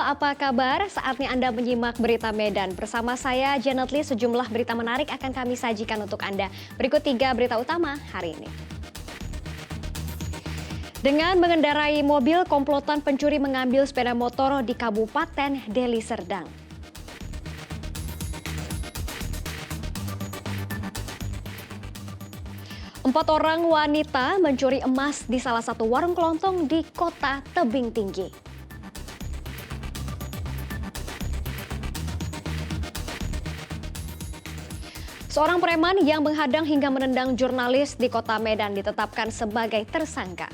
apa kabar? Saatnya Anda menyimak berita Medan. Bersama saya, Janet Lee, sejumlah berita menarik akan kami sajikan untuk Anda. Berikut 3 berita utama hari ini. Dengan mengendarai mobil, komplotan pencuri mengambil sepeda motor di Kabupaten Deli Serdang. Empat orang wanita mencuri emas di salah satu warung kelontong di Kota Tebing Tinggi. Seorang preman yang menghadang hingga menendang jurnalis di Kota Medan ditetapkan sebagai tersangka.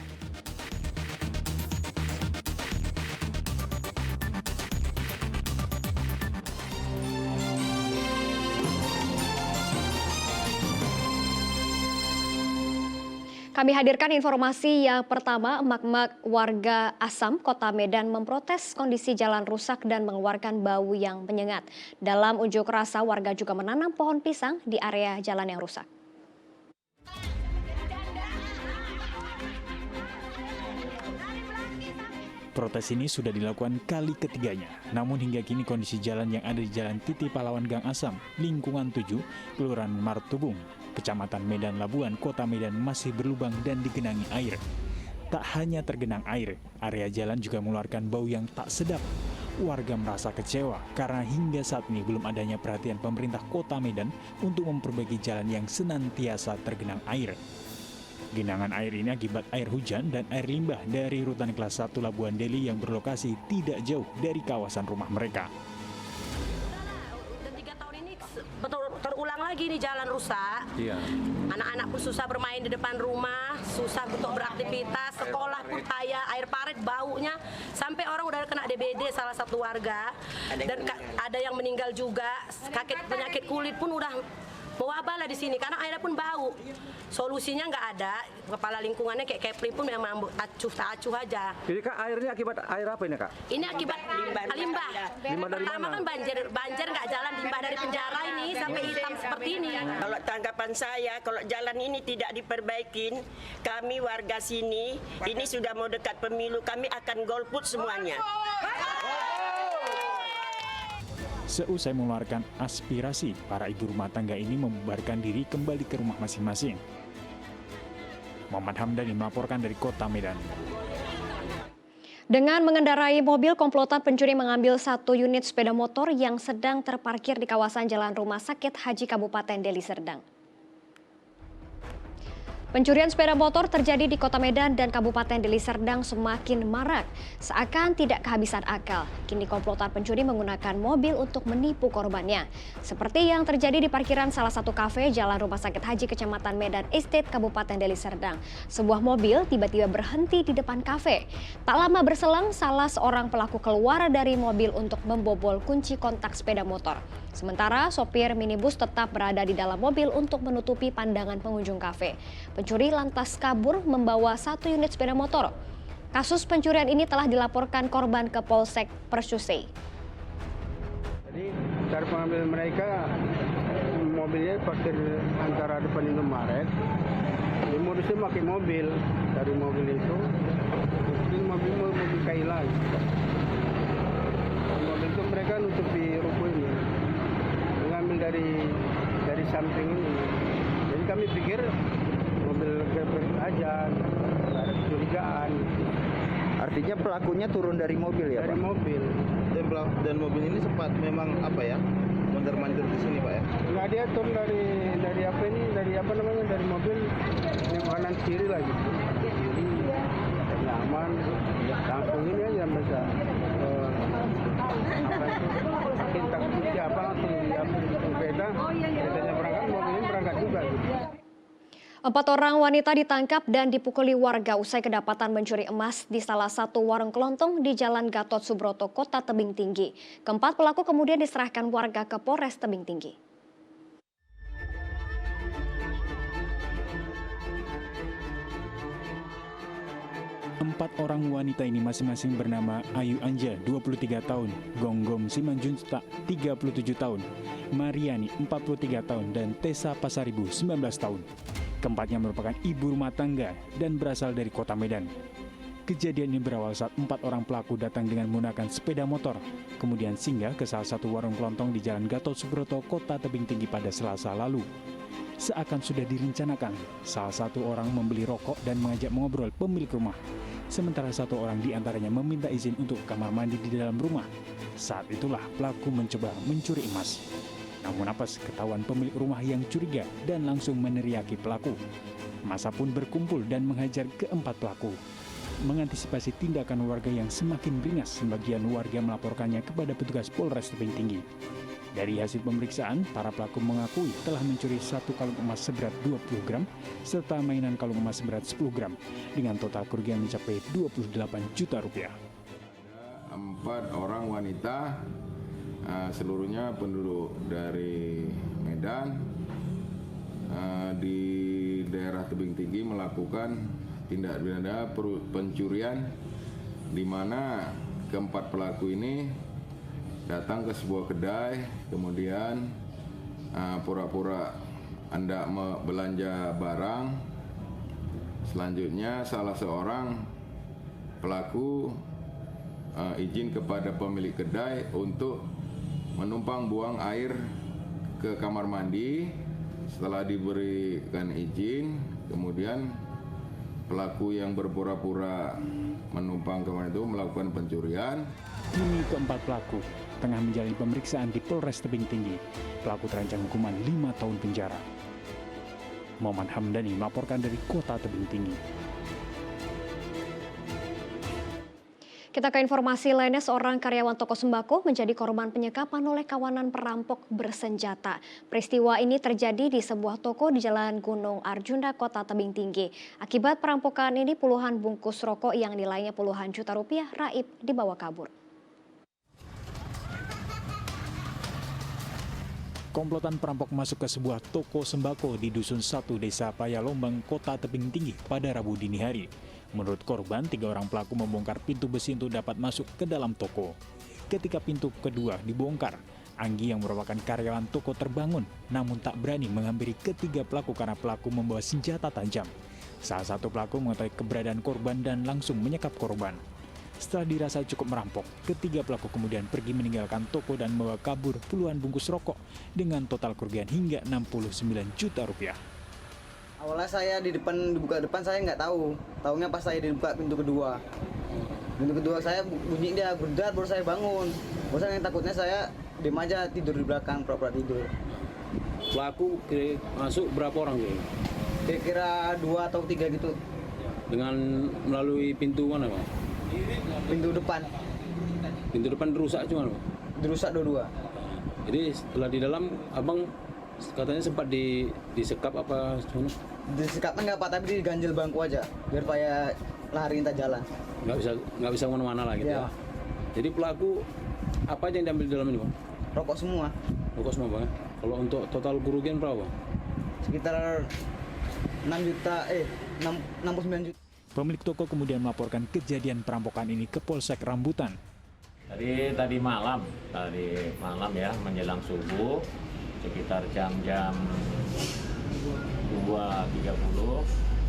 Kami hadirkan informasi yang pertama, emak-emak warga Asam, Kota Medan memprotes kondisi jalan rusak dan mengeluarkan bau yang menyengat. Dalam unjuk rasa, warga juga menanam pohon pisang di area jalan yang rusak. Protes ini sudah dilakukan kali ketiganya. Namun hingga kini kondisi jalan yang ada di Jalan Titi Pahlawan Gang Asam, lingkungan 7, Kelurahan Martubung, Kecamatan Medan Labuan, Kota Medan masih berlubang dan digenangi air. Tak hanya tergenang air, area jalan juga mengeluarkan bau yang tak sedap. Warga merasa kecewa karena hingga saat ini belum adanya perhatian pemerintah Kota Medan untuk memperbaiki jalan yang senantiasa tergenang air. Genangan air ini akibat air hujan dan air limbah dari rutan kelas 1 Labuan Deli yang berlokasi tidak jauh dari kawasan rumah mereka. Dan 3 tahun ini terulang lagi nih jalan rusak. Iya. Anak-anak pun susah bermain di depan rumah, susah untuk beraktivitas, sekolah pun payah, air parit baunya, sampai orang udah kena DBD salah satu warga. Dan ada yang meninggal juga, penyakit kulit pun udah mewabah lah di sini karena airnya pun bau. Solusinya nggak ada. Kepala lingkungannya kayak Kepri pun memang acuh aja. Jadi Kak, airnya akibat air apa ini Kak? Ini akibat limbah. Limbah dari Pertama mana? kan banjir nggak jalan, limbah dari penjara ini sampai hitam seperti ini. Kalau tanggapan saya, kalau jalan ini tidak diperbaikin, kami warga sini, ini sudah mau dekat pemilu, kami akan golput semuanya. Seusai mengeluarkan aspirasi, para ibu rumah tangga ini membubarkan diri kembali ke rumah masing-masing. Muhammad Hamdani melaporkan dari Kota Medan. Dengan mengendarai mobil, komplotan pencuri mengambil 1 unit sepeda motor yang sedang terparkir di kawasan Jalan Rumah Sakit Haji Kabupaten Deli Serdang. Pencurian sepeda motor terjadi di Kota Medan dan Kabupaten Deli Serdang semakin marak. Seakan tidak kehabisan akal, kini komplotan pencuri menggunakan mobil untuk menipu korbannya. Seperti yang terjadi di parkiran salah satu kafe Jalan Rumah Sakit Haji Kecamatan Medan Estate, Kabupaten Deli Serdang. Sebuah mobil tiba-tiba berhenti di depan kafe. Tak lama berselang, salah seorang pelaku keluar dari mobil untuk membobol kunci kontak sepeda motor. Sementara sopir minibus tetap berada di dalam mobil untuk menutupi pandangan pengunjung kafe. Pencuri lantas kabur membawa 1 unit sepeda motor. Kasus pencurian ini telah dilaporkan korban ke Polsek Persuse. Jadi cara pengambilan mereka, mobilnya parkir antara depan Indomaret. Jadi modusnya pakai mobil, dari mobil itu, ini mobil Kaila. Mobil itu mereka nutup di ruko ini, mengambil dari samping ini. Jadi kami pikir mobil aja, nggak ada kecurigaan. Artinya pelakunya turun dari mobil ya, Dari Pak? mobil. Dan mobil ini sempat memang apa ya, mondar-mandir di sini Pak ya? Nggak, dia turun dari apa ini, dari mobil yang kanan kiri lagi. Kiri, nyaman, langsung ini aja bisa kita kunci apa langsung diambil di sepeda, sepedanya berangkat, mobil ini berangkat juga. Gitu. 4 orang wanita ditangkap dan dipukuli warga usai kedapatan mencuri emas di salah satu warung kelontong di Jalan Gatot Subroto, Kota Tebing Tinggi. Keempat pelaku kemudian diserahkan warga ke Polres Tebing Tinggi. Empat orang wanita ini masing-masing bernama Ayu Anja, 23 tahun, Gonggom Simanjunta, 37 tahun, Mariani, 43 tahun, dan Tessa Pasaribu, 19 tahun. Keempatnya merupakan ibu rumah tangga dan berasal dari Kota Medan. Kejadian ini berawal saat 4 orang pelaku datang dengan menggunakan sepeda motor, kemudian singgah ke salah satu warung kelontong di Jalan Gatot Subroto, Kota Tebing Tinggi pada Selasa lalu. Seakan sudah direncanakan, salah satu orang membeli rokok dan mengajak mengobrol pemilik rumah. Sementara satu orang di antaranya meminta izin untuk kamar mandi di dalam rumah. Saat itulah pelaku mencoba mencuri emas. Namun apes ketahuan pemilik rumah yang curiga dan langsung meneriaki pelaku. Massa pun berkumpul dan menghajar keempat pelaku. Mengantisipasi tindakan warga yang semakin beringas, sebagian warga melaporkannya kepada petugas Polres Tebing Tinggi. Dari hasil pemeriksaan, para pelaku mengakui telah mencuri 1 kalung emas seberat 20 gram serta mainan kalung emas seberat 10 gram dengan total kerugian mencapai 28 juta rupiah. 4 orang wanita, seluruhnya penduduk dari Medan, di daerah Tebing Tinggi melakukan tindak pidana pencurian, di mana keempat pelaku ini datang ke sebuah kedai, kemudian pura-pura hendak belanja barang. Selanjutnya salah seorang pelaku izin kepada pemilik kedai untuk menumpang buang air ke kamar mandi. Setelah diberikan izin, kemudian pelaku yang berpura-pura menumpang kamar itu melakukan pencurian. Kini keempat pelaku tengah menjalani pemeriksaan di Polres Tebing Tinggi. Pelaku terancam hukuman 5 tahun penjara. Muhammad Hamdani melaporkan dari Kota Tebing Tinggi. Kita ke informasi lainnya, seorang karyawan toko sembako menjadi korban penyekapan oleh kawanan perampok bersenjata. Peristiwa ini terjadi di sebuah toko di Jalan Gunung Arjuna, Kota Tebing Tinggi. Akibat perampokan ini puluhan bungkus rokok yang nilainya puluhan juta rupiah raib dibawa kabur. Komplotan perampok masuk ke sebuah toko sembako di Dusun 1 Desa Payalombang, Kota Tebing Tinggi pada Rabu dini hari. Menurut korban, 3 orang pelaku membongkar pintu besi untuk dapat masuk ke dalam toko. Ketika pintu kedua dibongkar, Anggi yang merupakan karyawan toko terbangun, namun tak berani menghampiri ketiga pelaku karena pelaku membawa senjata tajam. Salah satu pelaku mengetahui keberadaan korban dan langsung menyekap korban. Setelah dirasa cukup merampok, ketiga pelaku kemudian pergi meninggalkan toko dan membawa kabur puluhan bungkus rokok dengan total kerugian hingga 69 juta rupiah. Awalnya saya dibuka depan saya nggak tahu. Tahunya pas saya dibuka pintu kedua. Pintu kedua saya bunyi dia berdar, baru saya bangun. Baru saya takutnya saya diam aja tidur di belakang, pura-pura tidur. Pelaku masuk berapa orang gitu? Kira-kira 2 atau 3 gitu. Dengan melalui pintu mana Pak? Pintu depan. Pintu depan dirusak cuma Pak? Dirusak dua-dua. Jadi setelah di dalam abang katanya sempat disekap apa gimana? Disekapnya nggak Pak, tapi diganjel bangku aja biar supaya lari entah jalan. Nggak bisa kemana-mana lah gitu ya. Jadi pelaku apa aja yang diambil di dalam ini Pak? Rokok semua. Rokok semua Pak. Kalau untuk total kerugian berapa? Sekitar 69 juta. Pemilik toko kemudian melaporkan kejadian perampokan ini ke Polsek Rambutan. Tadi malam ya menjelang subuh sekitar jam 2.30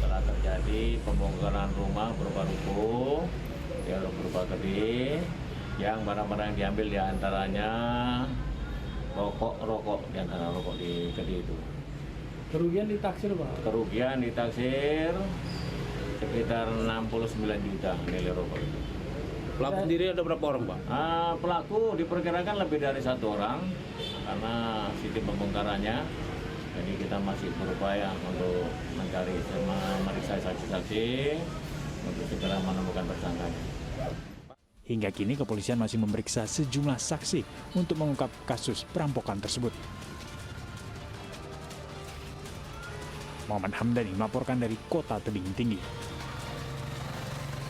telah terjadi pembongkaran rumah berupa ruko, ya berupa kedai, yang barang-barang yang diambil diantaranya rokok diantara rokok di kedai itu. Kerugian ditaksir Pak? Kerugian ditaksir sekitar 69 juta nilai rokok itu. Pelaku sendiri ada berapa orang Pak? Pelaku diperkirakan lebih dari 1 orang karena sistem pembongkarannya. Jadi kita masih berupaya untuk memeriksa saksi-saksi untuk segera menemukan tersangkanya. Hingga kini kepolisian masih memeriksa sejumlah saksi untuk mengungkap kasus perampokan tersebut. Muhammad Hamdani melaporkan dari Kota Tebing Tinggi.